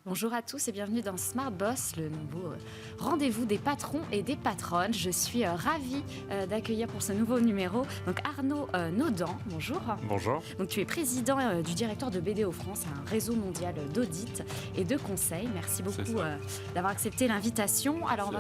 Bonjour à tous et bienvenue dans Smart Boss, le nouveau rendez-vous des patrons et des patronnes. Je suis ravie d'accueillir pour ce nouveau numéro donc Arnaud Naudan. Bonjour. Bonjour. Donc tu es président du directoire de BDO France, un réseau mondial d'audit et de conseil. Merci beaucoup d'avoir accepté l'invitation. Alors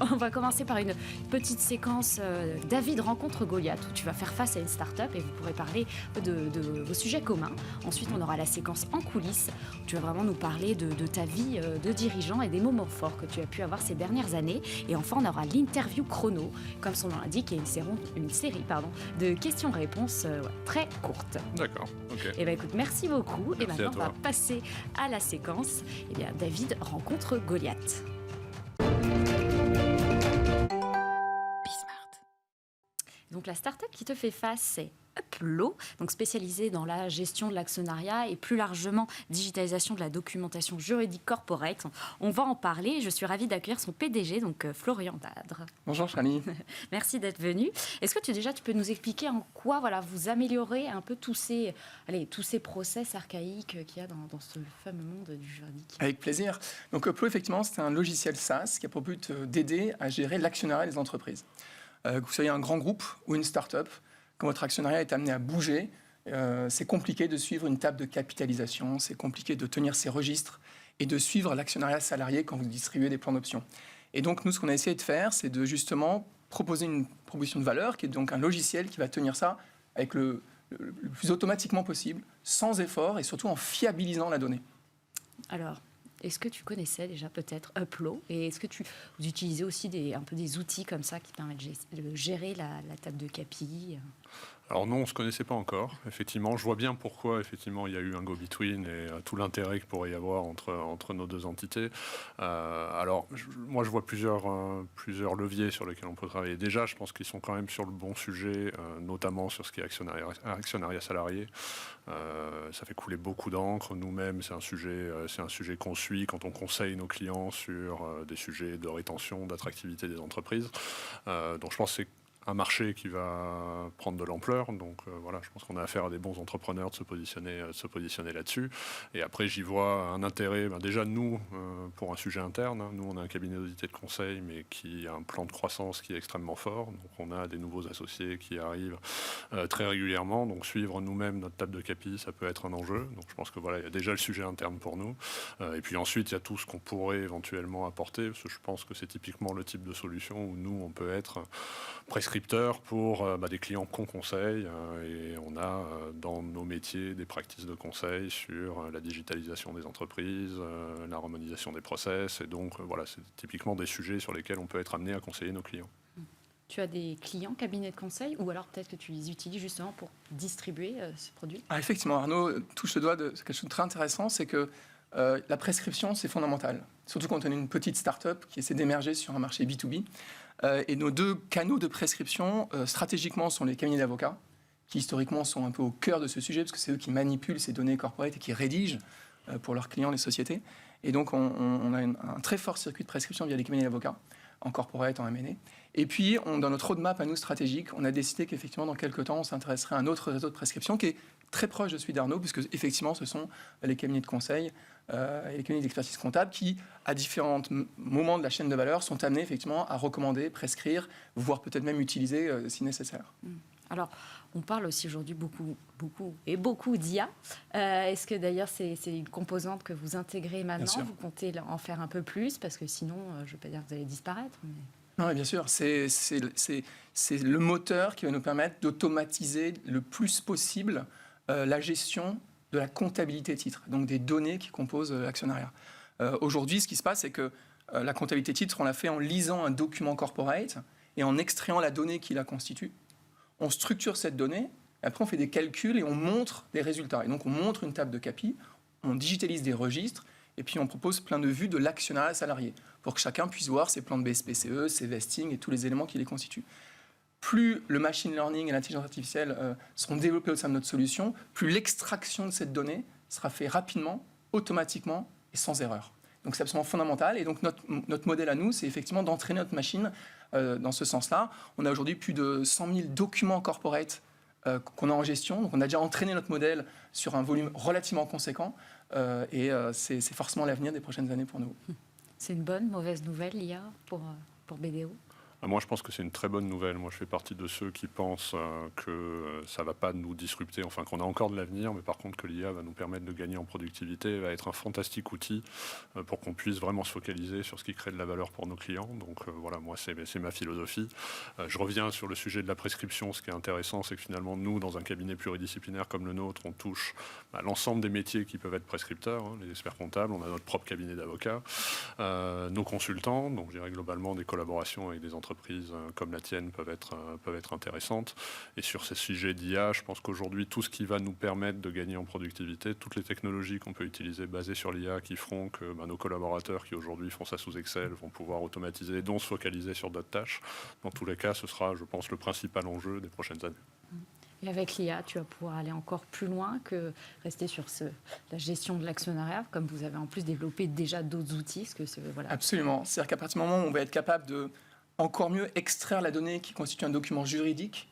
on va commencer par une petite séquence David rencontre Goliath où tu vas faire face à une start-up et vous pourrez parler de vos sujets communs. Ensuite on aura la séquence en coulisses où tu vas vraiment nous parler de ta vie de dirigeant et des moments forts que tu as pu avoir ces dernières années. Et enfin, on aura l'interview chrono, comme son nom l'indique, et une série de questions-réponses très courtes. D'accord, ok. Et bien écoute, merci beaucoup. Merci. Et maintenant, on va passer à la séquence. Eh bien, David rencontre Goliath. Donc la start-up qui te fait face, c'est Uplo, donc spécialisée dans la gestion de l'actionnariat et plus largement digitalisation de la documentation juridique corporate. On va en parler. Je suis ravie d'accueillir son PDG, donc Florian Dadre. Bonjour Charlie. Merci d'être venu. Est-ce que tu peux nous expliquer en quoi vous améliorez un peu tous ces process archaïques qu'il y a dans ce fameux monde du juridique? Avec plaisir. Donc Uplo, effectivement, c'est un logiciel SaaS qui a pour but d'aider à gérer l'actionnariat des entreprises. Que vous soyez un grand groupe ou une start-up, quand votre actionnariat est amené à bouger, c'est compliqué de suivre une table de capitalisation, c'est compliqué de tenir ses registres et de suivre l'actionnariat salarié quand vous distribuez des plans d'options. Et donc, nous, ce qu'on a essayé de faire, c'est de justement proposer une proposition de valeur, qui est donc un logiciel qui va tenir ça avec le plus automatiquement possible, sans effort et surtout en fiabilisant la donnée. Alors, est-ce que tu connaissais déjà peut-être Uplo et est-ce que vous utilisez aussi un peu des outils comme ça qui permettent de gérer la table de KPI? Alors non, on ne se connaissait pas encore. Effectivement, je vois bien pourquoi effectivement, il y a eu un go-between et tout l'intérêt qu'il pourrait y avoir entre nos deux entités. Alors, moi, je vois plusieurs leviers sur lesquels on peut travailler. Déjà, je pense qu'ils sont quand même sur le bon sujet, notamment sur ce qui est actionnariat salarié. Ça fait couler beaucoup d'encre. Nous-mêmes, c'est un sujet qu'on suit quand on conseille nos clients sur des sujets de rétention, d'attractivité des entreprises. Donc, je pense que c'est un marché qui va prendre de l'ampleur. Donc voilà, je pense qu'on a affaire à des bons entrepreneurs de se positionner là-dessus. Et après, j'y vois un intérêt, déjà nous, pour un sujet interne. Nous, on a un cabinet d'audit et de conseil, mais qui a un plan de croissance qui est extrêmement fort. Donc on a des nouveaux associés qui arrivent très régulièrement. Donc suivre nous-mêmes notre table de KPI, ça peut être un enjeu. Donc je pense que voilà, il y a déjà le sujet interne pour nous. Et puis ensuite, il y a tout ce qu'on pourrait éventuellement apporter, parce que je pense que c'est typiquement le type de solution où nous, on peut être prescripteur pour des clients qu'on conseille et on a dans nos métiers des pratiques de conseil sur la digitalisation des entreprises, la harmonisation des process et donc voilà, c'est typiquement des sujets sur lesquels on peut être amené à conseiller nos clients. Tu as des clients cabinets de conseil ou alors peut-être que tu les utilises justement pour distribuer ces produits? Effectivement, Arnaud touche le doigt de quelque chose de très intéressant, c'est que la prescription, c'est fondamental. Surtout quand on est une petite start-up qui essaie d'émerger sur un marché B2B. Et nos deux canaux de prescription, stratégiquement, sont les cabinets d'avocats, qui historiquement sont un peu au cœur de ce sujet, parce que c'est eux qui manipulent ces données corporate et qui rédigent pour leurs clients, les sociétés. Et donc, on a un très fort circuit de prescription via les cabinets d'avocats, en corporate, en M&A. Et puis, dans notre roadmap à nous stratégique, on a décidé qu'effectivement, dans quelques temps, on s'intéresserait à un autre réseau de prescription qui est très proche de celui d'Arnaud, puisque effectivement, ce sont les cabinets de conseil et les cabinets d'expertise comptable qui, à différents moments de la chaîne de valeur, sont amenés effectivement à recommander, prescrire, voire peut-être même utiliser si nécessaire. Alors, on parle aussi aujourd'hui beaucoup d'IA. Est-ce que d'ailleurs c'est une composante que vous intégrez maintenant? Vous comptez en faire un peu plus? Parce que sinon, je ne veux pas dire que vous allez disparaître. Mais... Non, bien sûr. C'est le moteur qui va nous permettre d'automatiser le plus possible la gestion de la comptabilité titre, donc des données qui composent l'actionnariat. Aujourd'hui, ce qui se passe, c'est que la comptabilité titre, on l'a fait en lisant un document corporate et en extrayant la donnée qui la constitue. On structure cette donnée, et après on fait des calculs et on montre des résultats. Et donc on montre une table de KPI, on digitalise des registres, et puis on propose plein de vues de l'actionnariat salarié, pour que chacun puisse voir ses plans de BSPCE, ses vestings et tous les éléments qui les constituent. Plus le machine learning et l'intelligence artificielle seront développés au sein de notre solution, plus l'extraction de cette donnée sera faite rapidement, automatiquement et sans erreur. Donc c'est absolument fondamental. Et donc notre modèle à nous, c'est effectivement d'entraîner notre machine dans ce sens-là. On a aujourd'hui plus de 100 000 documents corporate qu'on a en gestion. Donc on a déjà entraîné notre modèle sur un volume relativement conséquent. C'est forcément l'avenir des prochaines années pour nous. C'est une bonne, mauvaise nouvelle, l'IA, pour BDO? Moi, je pense que c'est une très bonne nouvelle. Moi, je fais partie de ceux qui pensent que ça ne va pas nous disrupter, enfin qu'on a encore de l'avenir, mais par contre que l'IA va nous permettre de gagner en productivité, va être un fantastique outil pour qu'on puisse vraiment se focaliser sur ce qui crée de la valeur pour nos clients. Donc voilà, moi, c'est ma philosophie. Je reviens sur le sujet de la prescription. Ce qui est intéressant, c'est que finalement, nous, dans un cabinet pluridisciplinaire comme le nôtre, on touche l'ensemble des métiers qui peuvent être prescripteurs, les experts comptables, on a notre propre cabinet d'avocats, nos consultants, donc je dirais globalement des collaborations avec des entreprises comme la tienne peuvent être intéressantes. Et sur ces sujets d'IA, je pense qu'aujourd'hui, tout ce qui va nous permettre de gagner en productivité, toutes les technologies qu'on peut utiliser basées sur l'IA qui feront que nos collaborateurs qui aujourd'hui font ça sous Excel vont pouvoir automatiser, dont se focaliser sur d'autres tâches. Dans tous les cas, ce sera, je pense, le principal enjeu des prochaines années. Et avec l'IA, tu vas pouvoir aller encore plus loin que rester sur la gestion de l'actionnariat, comme vous avez en plus développé déjà d'autres outils. Voilà. Absolument. C'est-à-dire qu'à partir du moment où on va être capable de encore mieux extraire la donnée qui constitue un document juridique,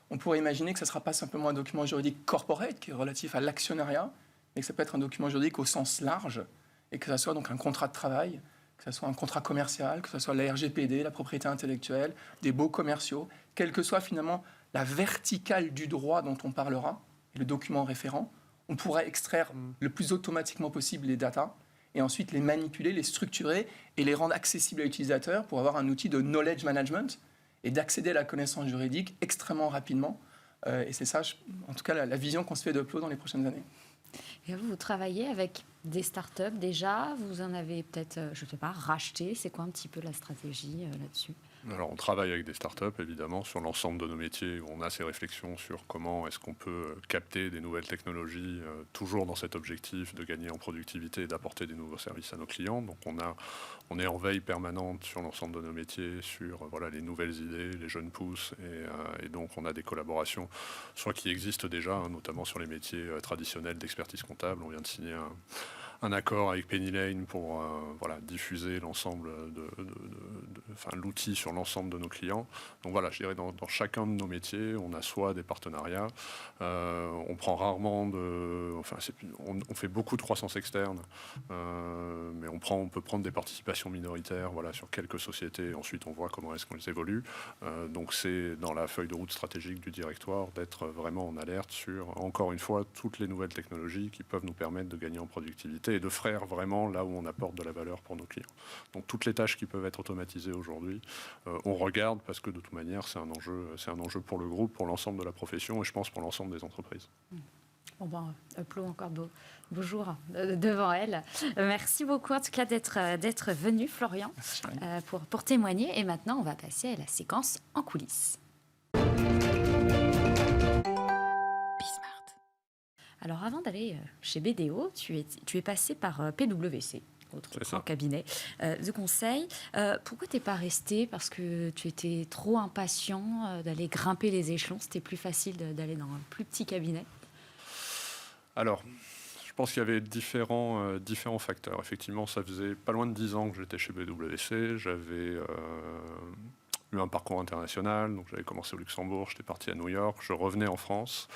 on pourrait imaginer que ce ne sera pas simplement un document juridique corporate qui est relatif à l'actionnariat, mais que ça peut être un document juridique au sens large, et que ce soit donc un contrat de travail, que ce soit un contrat commercial, que ce soit la RGPD, la propriété intellectuelle, des baux commerciaux, quelle que soit finalement la verticale du droit dont on parlera, et le document référent, on pourra extraire le plus automatiquement possible les datas, et ensuite les manipuler, les structurer et les rendre accessibles à l'utilisateur pour avoir un outil de knowledge management et d'accéder à la connaissance juridique extrêmement rapidement. Et c'est ça, en tout cas, la vision qu'on se fait d'Uplo dans les prochaines années. Et vous travaillez avec des startups déjà? Vous en avez peut-être, je ne sais pas, racheté? C'est quoi un petit peu la stratégie là-dessus? Alors, on travaille avec des startups, évidemment, sur l'ensemble de nos métiers. On a ces réflexions sur comment est-ce qu'on peut capter des nouvelles technologies, toujours dans cet objectif de gagner en productivité et d'apporter des nouveaux services à nos clients. Donc, on est en veille permanente sur l'ensemble de nos métiers, sur les nouvelles idées, les jeunes pousses. Et donc, on a des collaborations, soit qui existent déjà, notamment sur les métiers traditionnels d'expertise comptable. On vient de signer un accord avec Penny Lane pour diffuser l'ensemble l'outil sur l'ensemble de nos clients. Donc voilà, je dirais dans chacun de nos métiers, on a soit des partenariats, on prend rarement on fait beaucoup de croissance externe, mais on peut prendre des participations minoritaires, sur quelques sociétés. Ensuite, on voit comment est-ce qu'on les évolue. Donc c'est dans la feuille de route stratégique du directoire d'être vraiment en alerte sur, encore une fois, toutes les nouvelles technologies qui peuvent nous permettre de gagner en productivité et de faire vraiment là où on apporte de la valeur pour nos clients. Donc toutes les tâches qui peuvent être automatisées aujourd'hui, on regarde parce que de toute manière c'est un enjeu pour le groupe, pour l'ensemble de la profession et je pense pour l'ensemble des entreprises. Bon Uplo, encore beau jours devant elle. Merci beaucoup en tout cas d'être venu, Florian, pour témoigner. Et maintenant on va passer à la séquence en coulisses. Alors avant d'aller chez BDO, tu es passé par PwC, autre grand cabinet de conseil. Pourquoi tu n'es pas resté? Parce que tu étais trop impatient d'aller grimper les échelons. C'était plus facile d'aller dans un plus petit cabinet? Alors, je pense qu'il y avait différents facteurs. Effectivement, ça faisait pas loin de 10 ans que j'étais chez PwC. J'avais eu un parcours international. Donc j'avais commencé au Luxembourg, j'étais parti à New York, je revenais en France.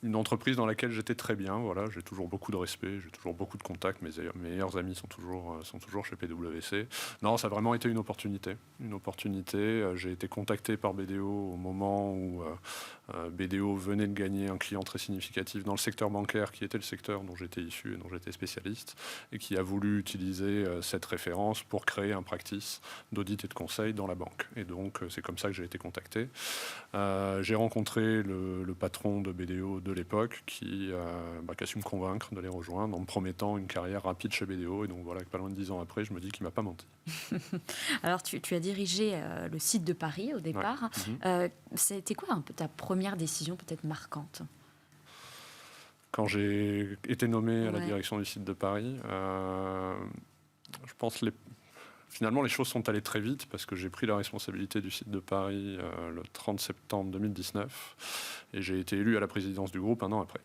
Une entreprise dans laquelle j'étais très bien, j'ai toujours beaucoup de respect, j'ai toujours beaucoup de contacts, mes meilleurs amis sont toujours chez PwC. Non, ça a vraiment été une opportunité. J'ai été contacté par BDO au moment où BDO venait de gagner un client très significatif dans le secteur bancaire, qui était le secteur dont j'étais issu et dont j'étais spécialiste, et qui a voulu utiliser cette référence pour créer un practice d'audit et de conseil dans la banque. Et donc, c'est comme ça que j'ai été contacté. J'ai rencontré le patron de BDO de l'époque qui a su me convaincre de les rejoindre en me promettant une carrière rapide chez BDO. Et donc voilà, pas loin de 10 ans après, je me dis qu'il ne m'a pas menti. Alors, tu as dirigé le site de Paris au départ. Ouais. C'était quoi un peu ta première décision peut-être marquante? Quand j'ai été nommé à la direction du site de Paris, je pense finalement, les choses sont allées très vite parce que j'ai pris la responsabilité du site de Paris le 30 septembre 2019 et j'ai été élu à la présidence du groupe un an après.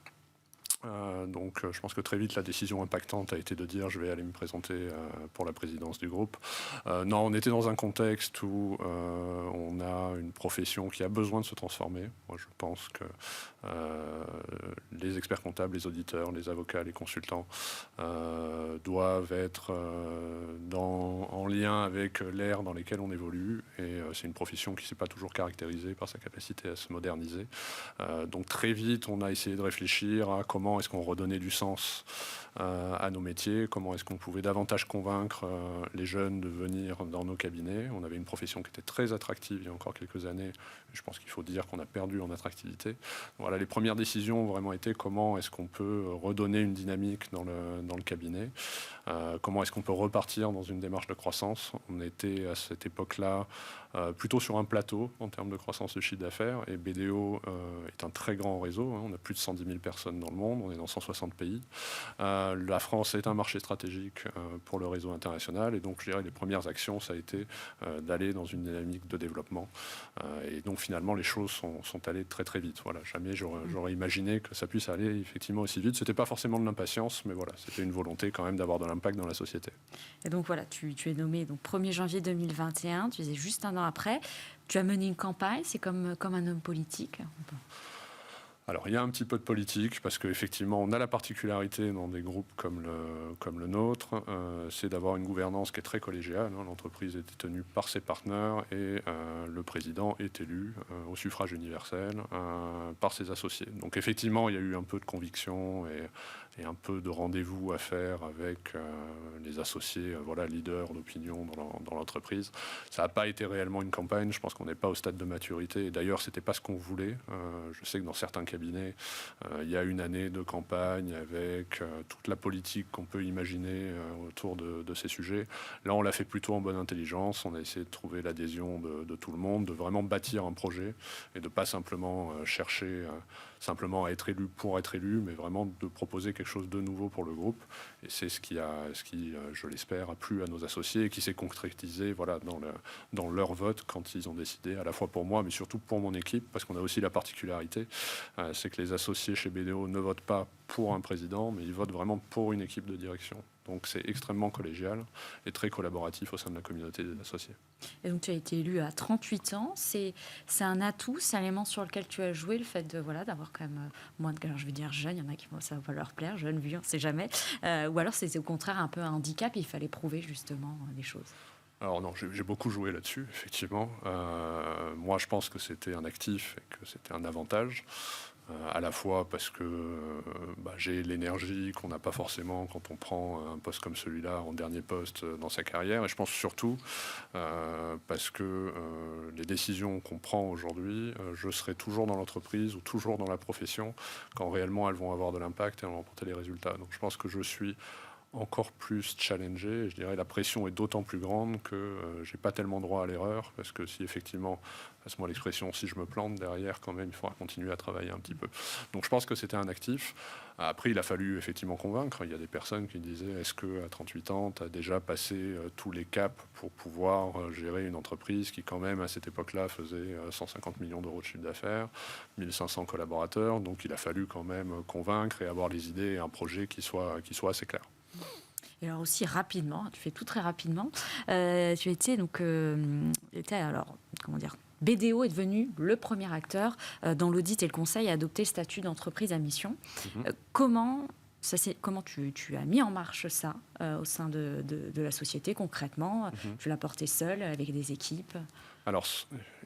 Donc je pense que très vite la décision impactante a été de dire je vais aller me présenter pour la présidence du groupe. Non, on était dans un contexte où on a une profession qui a besoin de se transformer. Moi je pense que les experts comptables, les auditeurs, les avocats, les consultants doivent être en lien avec l'ère dans laquelle on évolue, et c'est une profession qui ne s'est pas toujours caractérisée par sa capacité à se moderniser. Donc très vite on a essayé de réfléchir à comment est-ce qu'on redonnait du sens à nos métiers, comment est-ce qu'on pouvait davantage convaincre les jeunes de venir dans nos cabinets. On avait une profession qui était très attractive il y a encore quelques années. Je pense qu'il faut dire qu'on a perdu en attractivité. Voilà, les premières décisions ont vraiment été comment est-ce qu'on peut redonner une dynamique dans le cabinet, comment est-ce qu'on peut repartir dans une démarche de croissance. On était à cette époque-là plutôt sur un plateau en termes de croissance de chiffre d'affaires, et BDO est un très grand réseau, hein. On a plus de 110 000 personnes dans le monde, on est dans 160 pays. La France est un marché stratégique pour le réseau international, et donc je dirais les premières actions, ça a été d'aller dans une dynamique de développement. Et donc finalement les choses sont allées très très vite. Voilà, jamais j'aurais imaginé que ça puisse aller effectivement aussi vite. C'était pas forcément de l'impatience, mais voilà, c'était une volonté quand même d'avoir de l'impact dans la société. Et donc voilà, tu es nommé donc 1er janvier 2021, tu disais juste un an après, tu as mené une campagne, c'est comme un homme politique. Alors, il y a un petit peu de politique, parce qu'effectivement, on a la particularité dans des groupes comme le nôtre, c'est d'avoir une gouvernance qui est très collégiale. Hein. L'entreprise est détenue par ses partenaires, et le président est élu au suffrage universel par ses associés. Donc, effectivement, il y a eu un peu de conviction et un peu de rendez-vous à faire avec les associés, leaders d'opinion dans l'entreprise. Ça n'a pas été réellement une campagne. Je pense qu'on n'est pas au stade de maturité. Et d'ailleurs, ce n'était pas ce qu'on voulait. Je sais que dans certains cabinet. Il y a une année de campagne avec toute la politique qu'on peut imaginer autour de ces sujets. Là, on l'a fait plutôt en bonne intelligence. On a essayé de trouver l'adhésion de tout le monde, de vraiment bâtir un projet et de ne pas simplement chercher simplement à être élu pour être élu, mais vraiment de proposer quelque chose de nouveau pour le groupe. Et c'est ce qui, je l'espère, a plu à nos associés et qui s'est concrétisé dans leur vote quand ils ont décidé, à la fois pour moi, mais surtout pour mon équipe, parce qu'on a aussi la particularité, c'est que les associés chez BDO ne votent pas pour un président, mais ils votent vraiment pour une équipe de direction. Donc c'est extrêmement collégial et très collaboratif au sein de la communauté des associés. Et donc tu as été élu à 38 ans. C'est un atout, c'est un élément sur lequel tu as joué, le fait d'avoir quand même moins de... Alors je vais dire jeune, il y en a qui ça va leur plaire, jeune, vieux, on ne sait jamais. Ou alors c'est au contraire un peu un handicap et il fallait prouver justement des choses. Alors non, j'ai beaucoup joué là-dessus, effectivement. Moi je pense que c'était un actif et que c'était un avantage. À la fois parce que j'ai l'énergie qu'on n'a pas forcément quand on prend un poste comme celui-là en dernier poste dans sa carrière, et je pense surtout parce que les décisions qu'on prend aujourd'hui, je serai toujours dans l'entreprise ou toujours dans la profession quand réellement elles vont avoir de l'impact et elles vont apporter les résultats. Donc je pense que je suis encore plus challengé, et je dirais la pression est d'autant plus grande que j'ai pas tellement droit à l'erreur, parce que si effectivement, passe-moi l'expression, si je me plante derrière quand même, il faudra continuer à travailler un petit peu. Donc je pense que c'était un actif. Après, il a fallu effectivement convaincre. Il y a des personnes qui disaient, est-ce qu'à 38 ans, tu as déjà passé tous les caps pour pouvoir gérer une entreprise qui quand même à cette époque-là faisait 150 millions d'euros de chiffre d'affaires, 1500 collaborateurs, donc il a fallu quand même convaincre et avoir les idées et un projet qui soit assez clair. Et alors aussi rapidement, tu fais tout très rapidement, tu étais donc, BDO est devenu le premier acteur dans l'audit et le conseil à adopter le statut d'entreprise à mission. Comment tu as mis en marche ça au sein de la société concrètement? Tu l'as porté seul, avec des équipes? Alors,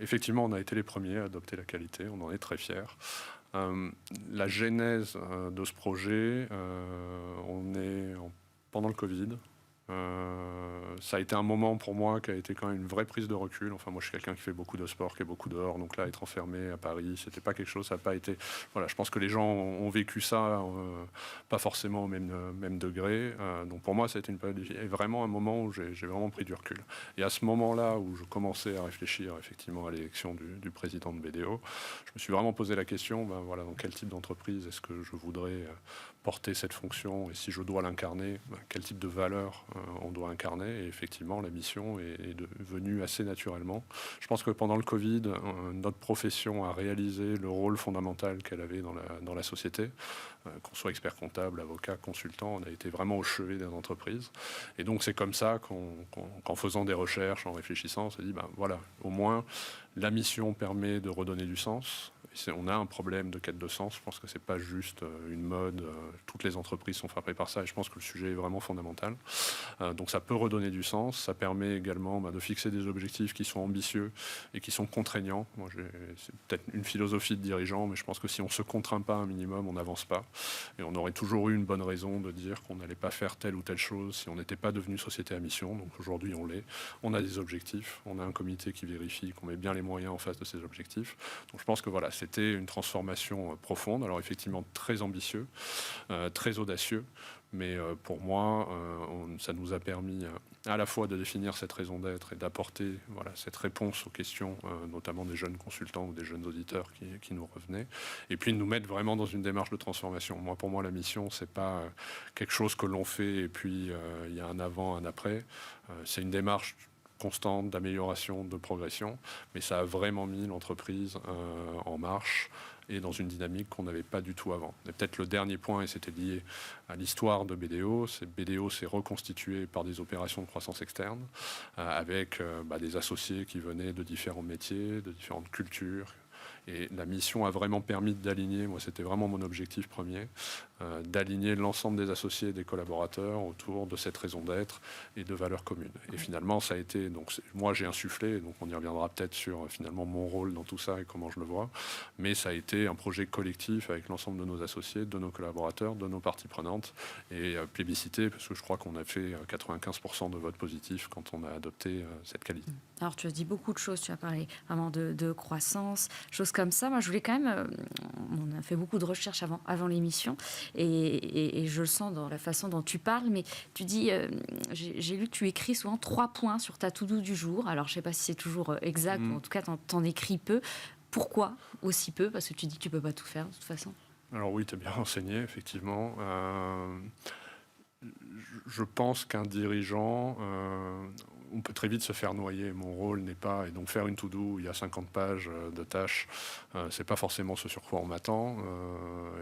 effectivement, on a été les premiers à adopter la qualité, on en est très fiers. La genèse de ce projet, pendant le Covid. Ça a été un moment pour moi qui a été quand même une vraie prise de recul. Enfin, moi, je suis quelqu'un qui fait beaucoup de sport, qui est beaucoup dehors. Donc là, être enfermé à Paris, c'était pas quelque chose, ça n'a pas été... Voilà, je pense que les gens ont vécu ça, pas forcément au même degré. Donc pour moi, ça a été vraiment un moment où j'ai vraiment pris du recul. Et à ce moment-là, où je commençais à réfléchir effectivement à l'élection du président de BDO, je me suis vraiment posé la question, dans quel type d'entreprise est-ce que je voudrais porter cette fonction, et si je dois l'incarner, quel type de valeur on doit incarner. Et effectivement, la mission est devenue assez naturellement. Je pense que pendant le Covid, notre profession a réalisé le rôle fondamental qu'elle avait dans la société. Qu'on soit expert comptable, avocat, consultant, on a été vraiment au chevet des entreprises. Et donc c'est comme ça qu'en faisant des recherches, en réfléchissant, on s'est dit, voilà, au moins la mission permet de redonner du sens. On a un problème de quête de sens. Je pense que c'est pas juste une mode. Toutes les entreprises sont frappées par ça et je pense que le sujet est vraiment fondamental. Donc ça peut redonner du sens. Ça permet également de fixer des objectifs qui sont ambitieux et qui sont contraignants. Moi, c'est peut-être une philosophie de dirigeant, mais je pense que si on ne se contraint pas un minimum, on n'avance pas. Et on aurait toujours eu une bonne raison de dire qu'on n'allait pas faire telle ou telle chose si on n'était pas devenu société à mission. Donc aujourd'hui, on l'est. On a des objectifs. On a un comité qui vérifie qu'on met bien les moyens en face de ces objectifs. Donc je pense que voilà, c'était une transformation profonde. Alors effectivement, très ambitieux, très audacieux. Mais pour moi, ça nous a permis à la fois de définir cette raison d'être et d'apporter cette réponse aux questions, notamment des jeunes consultants ou des jeunes auditeurs qui nous revenaient, et puis de nous mettre vraiment dans une démarche de transformation. Pour moi, la mission, c'est pas quelque chose que l'on fait et puis il y a un avant, un après. C'est une démarche constante d'amélioration, de progression, mais ça a vraiment mis l'entreprise en marche et dans une dynamique qu'on n'avait pas du tout avant. Et peut-être le dernier point, et c'était lié à l'histoire de BDO, BDO s'est reconstitué par des opérations de croissance externe, avec des associés qui venaient de différents métiers, de différentes cultures. Et la mission a vraiment permis d'aligner, moi c'était vraiment mon objectif premier, d'aligner l'ensemble des associés et des collaborateurs autour de cette raison d'être et de valeurs communes. Et finalement, ça a été, moi j'ai insufflé, donc on y reviendra peut-être sur finalement mon rôle dans tout ça et comment je le vois, mais ça a été un projet collectif avec l'ensemble de nos associés, de nos collaborateurs, de nos parties prenantes, et plébiscité, parce que je crois qu'on a fait 95% de votes positifs quand on a adopté cette qualité. Alors tu as dit beaucoup de choses, tu as parlé vraiment de croissance, choses comme ça. Moi je voulais quand même, on a fait beaucoup de recherches avant l'émission, et je le sens dans la façon dont tu parles, mais tu dis, j'ai lu que tu écris souvent 3 points sur ta to-do du jour. Alors je ne sais pas si c'est toujours exact, ou en tout cas t'en écris peu. Pourquoi aussi peu? Parce que tu dis que tu ne peux pas tout faire de toute façon. Alors oui, tu es bien renseigné, effectivement. Je pense qu'un dirigeant, on peut très vite se faire noyer. Mon rôle n'est pas, et donc faire une to-do où il y a 50 pages de tâches, c'est pas forcément ce sur quoi on m'attend.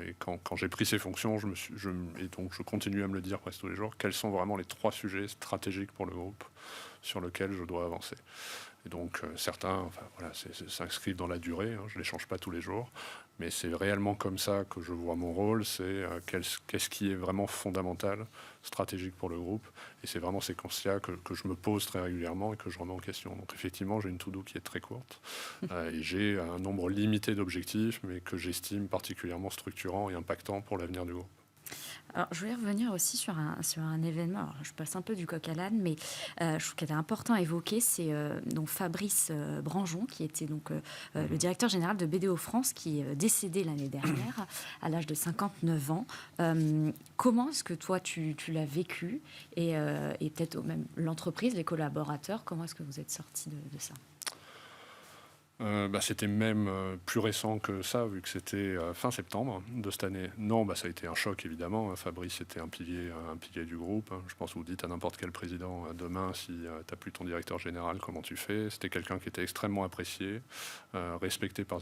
Et quand j'ai pris ces fonctions, et donc je continue à me le dire presque tous les jours, quels sont vraiment les 3 sujets stratégiques pour le groupe sur lesquels je dois avancer. Et donc certains s'inscrivent dans la durée, je ne les change pas tous les jours, mais c'est réellement comme ça que je vois mon rôle, c'est qu'est-ce qui est vraiment fondamental, stratégique pour le groupe, et c'est vraiment ces constats que je me pose très régulièrement et que je remets en question. Donc effectivement, j'ai une to-do qui est très courte, et j'ai un nombre limité d'objectifs, mais que j'estime particulièrement structurant et impactant pour l'avenir du groupe. Alors, je voulais revenir aussi sur un événement. Alors, je passe un peu du coq à l'âne, mais je trouve qu'il était important à évoquer. C'est donc Fabrice Branjon, qui était donc le directeur général de BDO France, qui est décédé l'année dernière à l'âge de 59 ans. Comment est-ce que toi, tu l'as vécu, et peut-être même l'entreprise, les collaborateurs, comment est-ce que vous êtes sortis de ça? C'était même plus récent que ça, vu que c'était fin septembre de cette année. Non, ça a été un choc, évidemment. Fabrice était un pilier du groupe. Je pense que vous dites à n'importe quel président demain, si tu n'as plus ton directeur général, comment tu fais. C'était quelqu'un qui était extrêmement apprécié, respecté par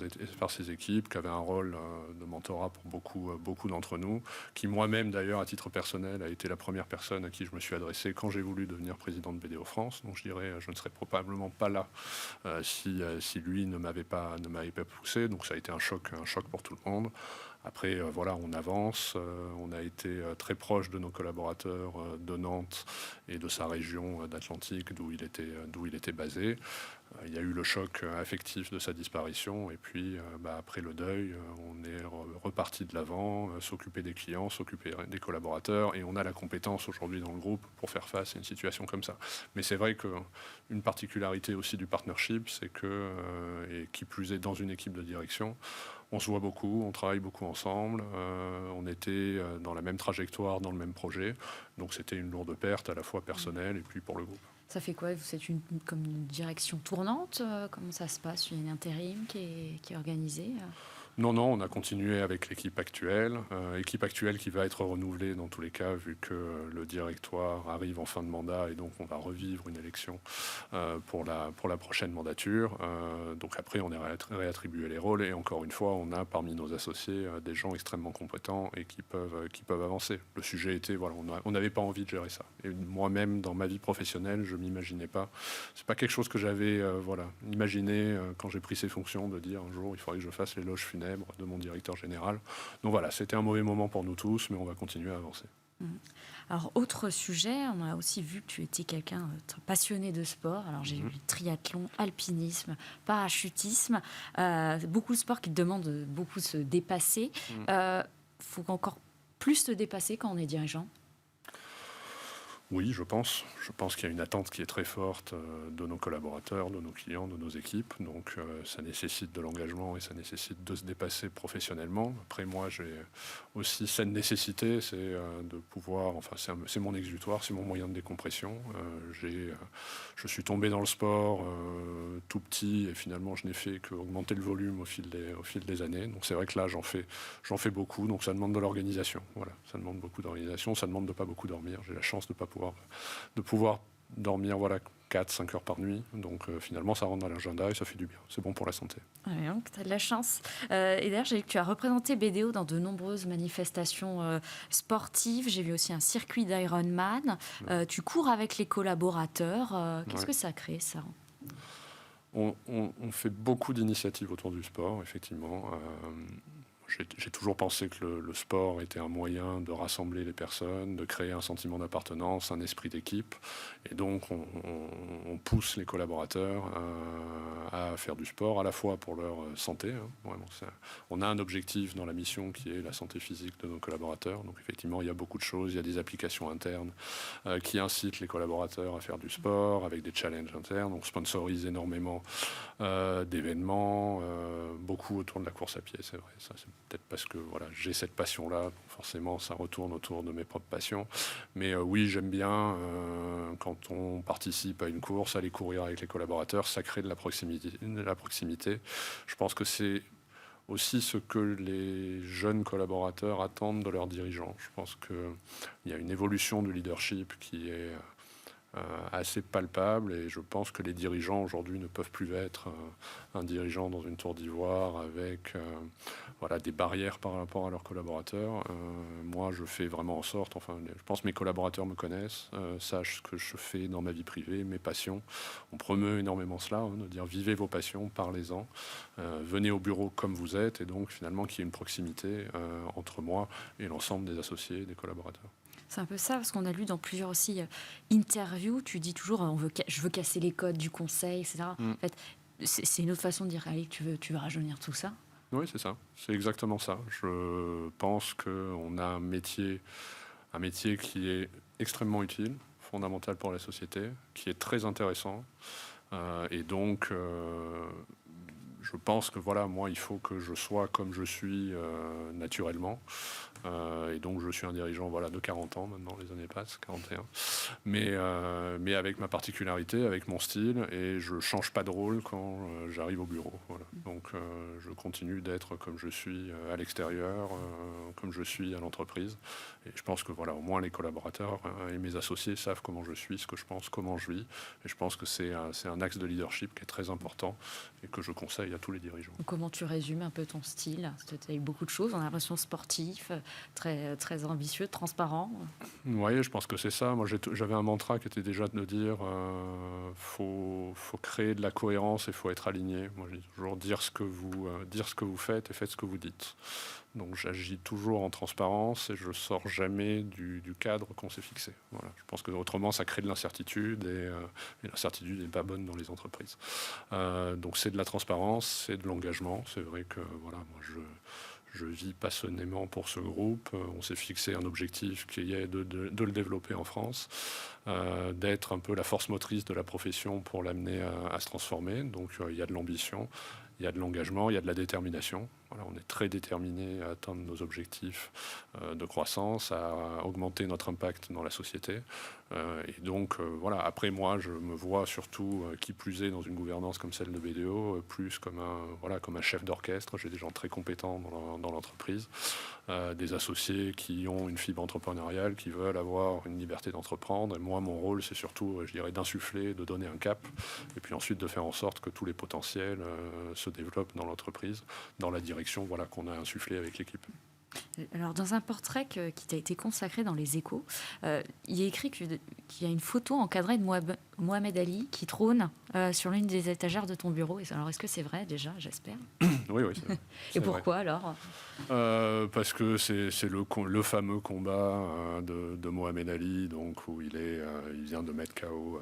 ses équipes, qui avait un rôle de mentorat pour beaucoup d'entre nous, qui moi-même, d'ailleurs, à titre personnel, a été la première personne à qui je me suis adressé quand j'ai voulu devenir président de BDO France. Donc je dirais, je ne serais probablement pas là si lui ne m'avait pas poussé, donc ça a été un choc pour tout le monde. Après, on avance. On a été très proche de nos collaborateurs de Nantes et de sa région d'Atlantique, d'où il était basé. Il y a eu le choc affectif de sa disparition, et puis après le deuil, on est reparti de l'avant, s'occuper des clients, s'occuper des collaborateurs, et on a la compétence aujourd'hui dans le groupe pour faire face à une situation comme ça. Mais c'est vrai qu'une particularité aussi du partnership, c'est que, et qui plus est dans une équipe de direction, on se voit beaucoup, on travaille beaucoup ensemble, on était dans la même trajectoire, dans le même projet, donc c'était une lourde perte à la fois personnelle et puis pour le groupe. Ça fait quoi? C'est comme une direction tournante? Comment ça se passe? Il y a une intérim qui est organisée? Non, on a continué avec l'équipe actuelle qui va être renouvelée dans tous les cas, vu que le directoire arrive en fin de mandat et donc on va revivre une élection pour la prochaine mandature. Donc après, on est réattribué les rôles et encore une fois, on a parmi nos associés des gens extrêmement compétents et qui peuvent avancer. Le sujet était, voilà, on n'avait pas envie de gérer ça. Et moi-même, dans ma vie professionnelle, je m'imaginais pas. C'est pas quelque chose que j'avais imaginé quand j'ai pris ces fonctions, de dire un jour il faudrait que je fasse l'éloge funèbre de mon directeur général. Donc voilà, c'était un mauvais moment pour nous tous, mais on va continuer à avancer. Alors, autre sujet, on a aussi vu que tu étais quelqu'un passionné de sport. Alors, j'ai eu triathlon, alpinisme, parachutisme, beaucoup de sports qui te demandent beaucoup de se dépasser. Faut encore plus te dépasser quand on est dirigeant? Oui, je pense. Je pense qu'il y a une attente qui est très forte de nos collaborateurs, de nos clients, de nos équipes. Donc, ça nécessite de l'engagement et ça nécessite de se dépasser professionnellement. Après, moi, j'ai aussi cette nécessité, c'est de pouvoir... Enfin, c'est mon exutoire, c'est mon moyen de décompression. Je suis tombé dans le sport tout petit et finalement, je n'ai fait qu'augmenter le volume au fil des années. Donc, c'est vrai que là, j'en fais beaucoup. Donc, ça demande de l'organisation. Voilà, ça demande beaucoup d'organisation. Ça demande de pas beaucoup dormir. J'ai la chance de pouvoir dormir 4-5 heures par nuit. Donc finalement, ça rentre dans l'agenda et ça fait du bien. C'est bon pour la santé. Ouais, donc tu as de la chance. Et d'ailleurs, j'ai vu que tu as représenté BDO dans de nombreuses manifestations sportives. J'ai vu aussi un circuit d'Ironman. Tu cours avec les collaborateurs. Qu'est-ce que ça crée, ça? On fait beaucoup d'initiatives autour du sport, effectivement. J'ai toujours pensé que le sport était un moyen de rassembler les personnes, de créer un sentiment d'appartenance, un esprit d'équipe. Et donc, on pousse les collaborateurs à faire du sport, à la fois pour leur santé. Vraiment, on a un objectif dans la mission qui est la santé physique de nos collaborateurs. Donc, effectivement, il y a beaucoup de choses. Il y a des applications internes qui incitent les collaborateurs à faire du sport avec des challenges internes. On sponsorise énormément d'événements, beaucoup autour de la course à pied, c'est vrai. Ça, c'est peut-être parce que j'ai cette passion-là, forcément ça retourne autour de mes propres passions. Mais oui, j'aime bien quand on participe à une course, aller courir avec les collaborateurs, ça crée de la proximité. Je pense que c'est aussi ce que les jeunes collaborateurs attendent de leurs dirigeants. Je pense qu'il y a une évolution du leadership qui est assez palpable et je pense que les dirigeants aujourd'hui ne peuvent plus être un dirigeant dans une tour d'ivoire avec des barrières par rapport à leurs collaborateurs. Moi, je fais vraiment en sorte, je pense que mes collaborateurs me connaissent, sachent ce que je fais dans ma vie privée, mes passions. On promeut énormément cela, de dire vivez vos passions, parlez-en, venez au bureau comme vous êtes et donc finalement qu'il y ait une proximité entre moi et l'ensemble des associés, des collaborateurs. C'est un peu ça, parce qu'on a lu dans plusieurs aussi interviews, tu dis toujours je veux casser les codes du conseil, etc. En fait, c'est une autre façon de dire allez, tu veux rajeunir tout ça. Oui, c'est ça. C'est exactement ça. Je pense qu'on a un métier qui est extrêmement utile, fondamental pour la société, qui est très intéressant. Et donc, je pense que moi, il faut que je sois comme je suis naturellement. Et donc, je suis un dirigeant de 40 ans maintenant, les années passent, 41. Mais avec ma particularité, avec mon style, et je ne change pas de rôle quand j'arrive au bureau. Voilà. Donc, je continue d'être comme je suis à l'extérieur, comme je suis à l'entreprise. Et je pense que au moins les collaborateurs et mes associés savent comment je suis, ce que je pense, comment je vis. Et je pense que c'est un axe de leadership qui est très important et que je conseille à tous les dirigeants. Comment tu résumes un peu ton style? Tu as eu beaucoup de choses, on a l'impression sportif, très, très ambitieux, transparent. Oui, je pense que c'est ça. Moi, j'avais un mantra qui était déjà de dire faut créer de la cohérence et faut être aligné. Moi, je dis toujours dire ce que vous faites et faites ce que vous dites. Donc, j'agis toujours en transparence et je sors jamais du cadre qu'on s'est fixé. Voilà. Je pense que autrement, ça crée de l'incertitude et l'incertitude n'est pas bonne dans les entreprises. Donc, c'est de la transparence, c'est de l'engagement. C'est vrai que moi, je vis passionnément pour ce groupe. On s'est fixé un objectif qui est de le développer en France, d'être un peu la force motrice de la profession pour l'amener à se transformer. Donc, il y a de l'ambition. Il y a de l'engagement, il y a de la détermination. Voilà, on est très déterminé à atteindre nos objectifs de croissance, à augmenter notre impact dans la société. Et donc, voilà, après moi, je me vois surtout, qui plus est, dans une gouvernance comme celle de BDO, plus comme un chef d'orchestre. J'ai des gens très compétents dans l'entreprise, des associés qui ont une fibre entrepreneuriale, qui veulent avoir une liberté d'entreprendre. Et moi, mon rôle, c'est surtout, je dirais, d'insuffler, de donner un cap, et puis ensuite de faire en sorte que tous les potentiels se développent dans l'entreprise, dans la direction qu'on a insufflée avec l'équipe. Alors, dans un portrait qui t'a été consacré dans Les Échos, il est écrit qu'il y a une photo encadrée de Mohamed Ali qui trône sur l'une des étagères de ton bureau. Alors, est-ce que c'est vrai déjà, j'espère? Oui, c'est vrai. Et pourquoi alors? Parce que c'est le fameux combat de Mohamed Ali, donc, où il vient de mettre KO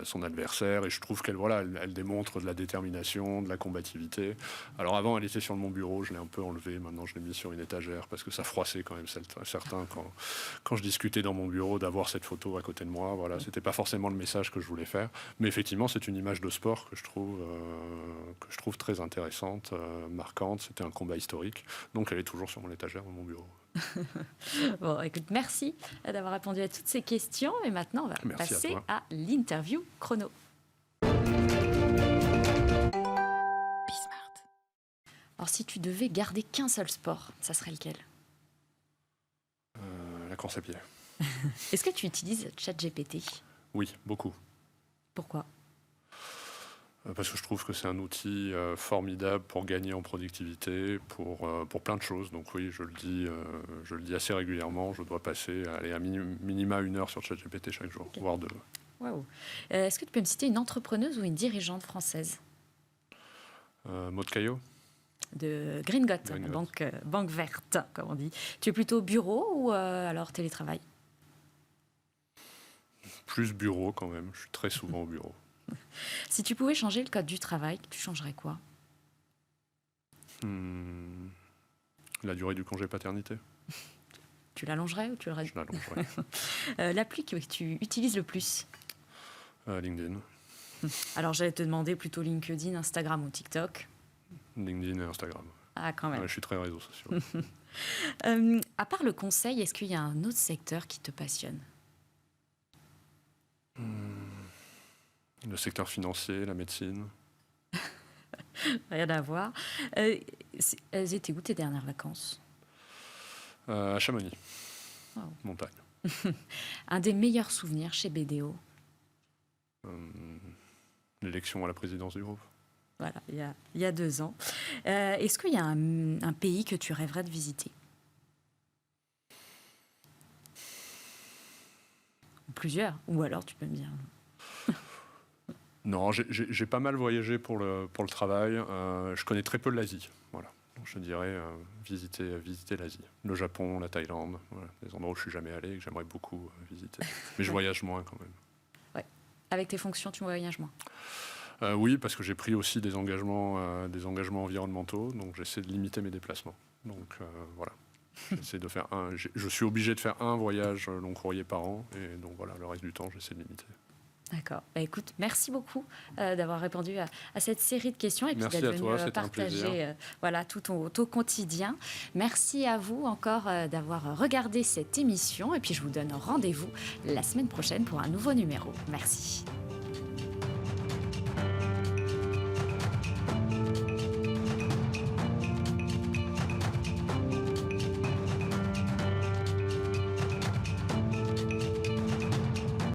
son adversaire, et je trouve elle démontre de la détermination, de la combativité. Alors avant, elle était sur mon bureau, je l'ai un peu enlevée, maintenant je l'ai mise sur une étagère parce que ça froissait quand même certains quand je discutais dans mon bureau d'avoir cette photo à côté de moi. Voilà, c'était pas forcément le message que je voulais faire, mais effectivement c'est une image de sport que je trouve très intéressante, marquante. C'était un combat historique, donc elle est toujours sur mon étagère dans mon bureau. Bon, écoute, merci d'avoir répondu à toutes ces questions. Et maintenant, on va passer à l'interview chrono. Bismart. Alors, si tu devais garder qu'un seul sport, ça serait lequel? La course à pied. Est-ce que tu utilises ChatGPT? Oui, beaucoup. Pourquoi? Parce que je trouve que c'est un outil formidable pour gagner en productivité, pour plein de choses. Donc oui, je le dis assez régulièrement. Je dois passer à minima 1 heure sur ChatGPT chaque jour, voire 2. Wow. Est-ce que tu peux me citer une entrepreneuse ou une dirigeante française? Maud Caillot. De Gringot, banque verte, comme on dit. Tu es plutôt bureau ou alors télétravail? Plus bureau quand même. Je suis très souvent au bureau. Si tu pouvais changer le code du travail, tu changerais quoi? La durée du congé paternité. Tu l'allongerais ou tu le réduirais? Je l'allongerais. L'appli que tu utilises le plus? LinkedIn. Alors j'allais te demander plutôt LinkedIn, Instagram ou TikTok. LinkedIn et Instagram. Ah, quand même. Ouais, je suis très réseaux sociaux. À part le conseil, est-ce qu'il y a un autre secteur qui te passionne? Le secteur financier, la médecine. Rien à voir. Elles étaient où tes dernières vacances? À Chamonix. Wow. Montagne. Un des meilleurs souvenirs chez BDO? L'élection à la présidence du groupe. Voilà, il y a 2 ans. Est-ce qu'il y a un pays que tu rêverais de visiter? Plusieurs, ou alors tu peux me dire... Non, j'ai pas mal voyagé pour le travail. Je connais très peu l'Asie. Voilà. Donc je dirais visiter l'Asie. Le Japon, la Thaïlande, voilà, des endroits où je suis jamais allé et que j'aimerais beaucoup visiter. Mais je voyage moins quand même. Ouais. Avec tes fonctions, tu voyages moins? Oui, parce que j'ai pris aussi des engagements environnementaux, donc j'essaie de limiter mes déplacements. Donc voilà. J'essaie de faire je suis obligé de faire un voyage long courrier par an, et donc voilà, le reste du temps, j'essaie de limiter. D'accord. Écoute, merci beaucoup d'avoir répondu à cette série de questions et puis d'être venu partager tout ton quotidien. Merci à vous encore d'avoir regardé cette émission et puis je vous donne rendez-vous la semaine prochaine pour un nouveau numéro. Merci.